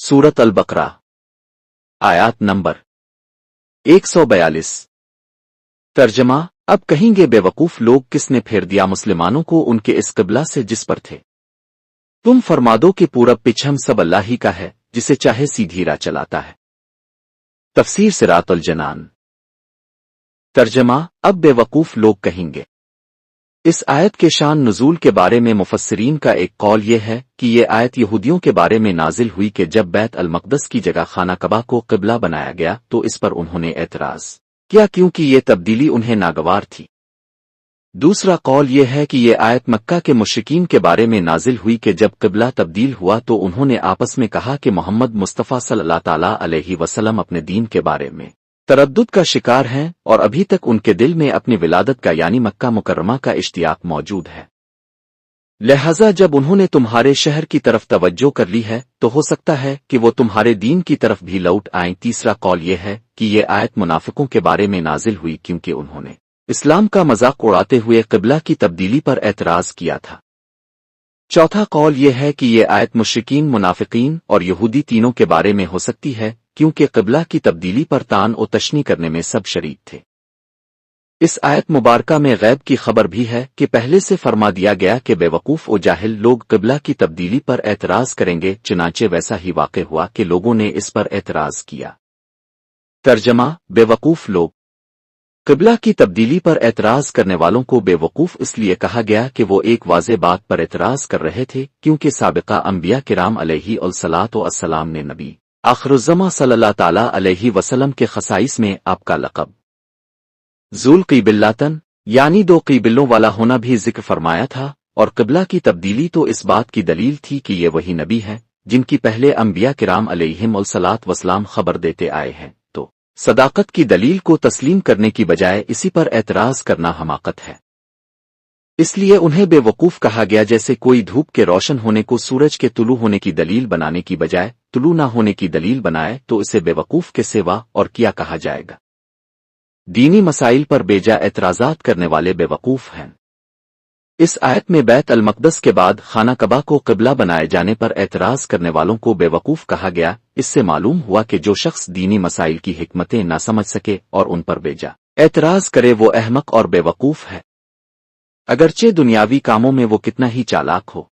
सूरत अल-बकरा आयात नंबर 142। तर्जमा। अब कहेंगे बेवकूफ लोग किसने फेर दिया मुसलमानों को उनके इस क़िबला से जिस पर थे। तुम फरमा दो कि पूरब पिछम सब अल्लाह ही का है, जिसे चाहे सीधी राह चलाता है। तफसीर सिरात अल जनान। तर्जमा। अब बेवकूफ लोग कहेंगे। इस आयत के शान नुज़ूल के बारे में मुफस्सिरीन का एक कौल ये है कि ये आयत यहूदियों के बारे में नाजिल हुई कि जब बैत अल मक़दस की जगह खाना कबा को क़िबला बनाया गया तो इस पर उन्होंने एतराज़ किया क्योंकि ये तब्दीली उन्हें नागवार थी। दूसरा कौल ये है कि ये आयत मक्का के मुश्रिकीन के बारे में नाजिल हुई कि जब क़िबला तब्दील हुआ तो उन्होंने आपस में कहा कि मोहम्मद मुस्तफ़ा सल्लल्लाहु तआला अलैहि वसल्लम अपने दीन के बारे में तरद्दुद का शिकार हैं और अभी तक उनके दिल में अपनी विलादत का यानी मक्का मुकर्रमा का इश्तियाक मौजूद है। लिहाजा जब उन्होंने तुम्हारे शहर की तरफ तवज्जो कर ली है तो हो सकता है कि वो तुम्हारे दीन की तरफ भी लौट आएं। तीसरा कौल ये है कि ये आयत मुनाफिकों के बारे में नाजिल हुई क्योंकि उन्होंने इस्लाम का मजाक उड़ाते हुए क़िबला की तब्दीली पर एतराज़ किया था। चौथा कौल ये है कि ये आयत मुश्रिकीन, मुनाफिकीन और यहूदी तीनों के बारे में हो सकती है क्योंकि क़िबला की तब्दीली पर तान और तशनी करने में सब शरीक थे। इस आयत मुबारका में गैब की खबर भी है कि पहले से फरमा दिया गया कि बेवकूफ़ और जाहिल लोग क़िबला की तब्दीली पर एतराज़ करेंगे, चुनांचे वैसा ही वाक़ हुआ कि लोगों ने इस पर एतराज़ किया। तर्जमा। बेवकूफ़ लोग। क़िबला की तब्दीली पर एतराज़ करने वालों को बेवकूफ़ इसलिए कहा गया कि वो एक वाज़े बात पर एतराज़ कर रहे थे क्योंकि साबिक़ा अंबिया किराम अलैहिस्सलातु वस्सलाम ने नबी आखिरुज़्ज़मा सल्लल्लाहु तआला अलैहि वसल्लम के खसाइस में आपका लक़ब ज़ुल क़िबलतन यानी दो क़िबलों वाला होना भी ज़िक्र फरमाया था और क़िबला की तब्दीली तो इस बात की दलील थी कि ये वही नबी हैं जिनकी पहले अंबिया किराम अलैहिमुस्सलातु वस्सलाम खबर देते आए हैं। तो सदाकत की दलील को तस्लीम करने की बजाय इसी पर एतराज़ करना हमाकत है। इसलिए उन्हें बेवकूफ़ कहा गया, जैसे कोई धूप के रोशन होने को सूरज के तुलू होने की दलील बनाने की बजाय तुलू न होने की दलील बनाए तो इसे बेवकूफ़ के सिवा और क्या कहा जाएगा। दीनी मसाइल पर बेजा एतराज़ात करने वाले बेवकूफ़ हैं। इस आयत में बैत अल मक़दस के बाद खाना कबा को क़िबला बनाए जाने पर एतराज़ करने वालों को बेवकूफ़ कहा गया। इससे मालूम हुआ कि जो शख्स दीनी मसाइल की हिकमतें ना समझ सके और उन पर बेजा एतराज़ करे वो अहमक और बेवकूफ़ है, अगरचे दुनियावी कामों में वो कितना ही चालाक हो।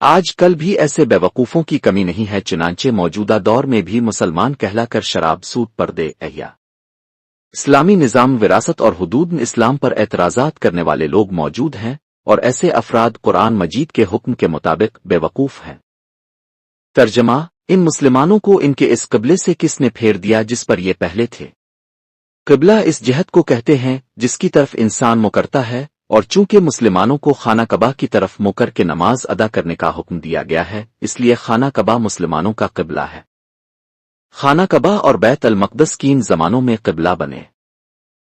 आज कल भी ऐसे बेवकूफ़ों की कमी नहीं है, चुनांचे मौजूदा दौर में भी मुसलमान कहलाकर शराब, सूद, पर्दे, अहया, इस्लामी निज़ाम, विरासत और हुदूद इस्लाम पर एतराज़ात करने वाले लोग मौजूद हैं और ऐसे अफराद कुरान मजीद के हुक्म के मुताबिक बेवकूफ़ हैं। तर्जमा। इन मुसलमानों को इनके इस क़िबले से किसने फेर दिया जिस पर ये पहले थे। क़िबला इस जहत को कहते हैं जिसकी तरफ इंसान मुँह करता है और चूंकि मुसलमानों को खाना कबा की तरफ मुँह करके नमाज अदा करने का हुक्म दिया गया है, इसलिए खाना कबा मुसलमानों का क़िबला है। खाना कबा और बैत अल मक़दस किन ज़मानों में क़िबला बने।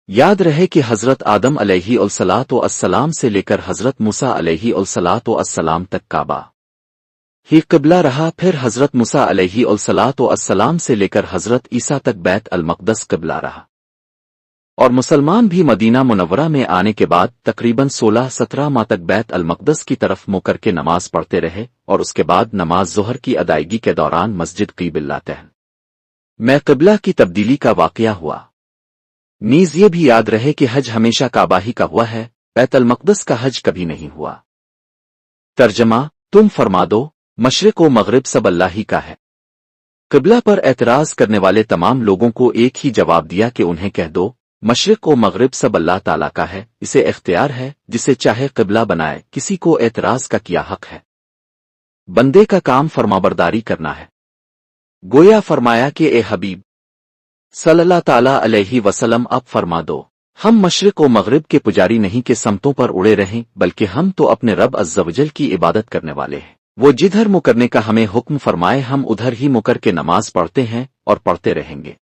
याद रहे कि हज़रत आदम अलैहिस्सलातु वस्सलाम से लेकर हज़रत मूसा अलैहिस्सलातु वस्सलाम तक काबा ही क़िबला रहा, फिर हज़रत मूसा अलैहिस्सलातु वस्सलाम से लेकर हज़रत ईसा तक बैत अल मक़दस क़िबला रहा और मुसलमान भी मदीना मुनव्वरा में आने के बाद तकरीबन 16-17 माह तक बैत अल मक़दस की तरफ मुँह करके नमाज पढ़ते रहे और उसके बाद नमाज ज़ोहर की अदायगी के दौरान मस्जिद क़िबलतैन में क़िबला की तब्दीली का वाक़या हुआ। नीज़ ये भी याद रहे कि हज हमेशा काबा ही का हुआ है, बैत अल मक़दस का हज कभी नहीं हुआ। तर्जमा। तुम फरमा दो मशरिक़ व मग़रिब सब अल्लाह ही का है। क़िबला पर एतराज़ करने वाले तमाम लोगों को एक ही जवाब दिया कि उन्हें कह दो मशरिक़ व मग़रिब सब अल्लाह ताला का है, इसे इख्तियार है, जिसे चाहे क़िबला बनाए, किसी को एतराज़ का क्या हक़ है। बंदे का काम फरमाबरदारी करना है। गोया फरमाया कि ए हबीब सल्लल्लाहु तआला अलैहि वसल्लम अब फरमा दो हम मशरिक़ व मग़रिब के पुजारी नहीं कि समतों पर उड़े रहें, बल्कि हम तो अपने रब अज़्ज़वजल की इबादत करने वाले हैं। वो जिधर मुँह करने का हमें हुक्म फरमाए हम उधर ही मुँह करके नमाज पढ़ते हैं और पढ़ते रहेंगे।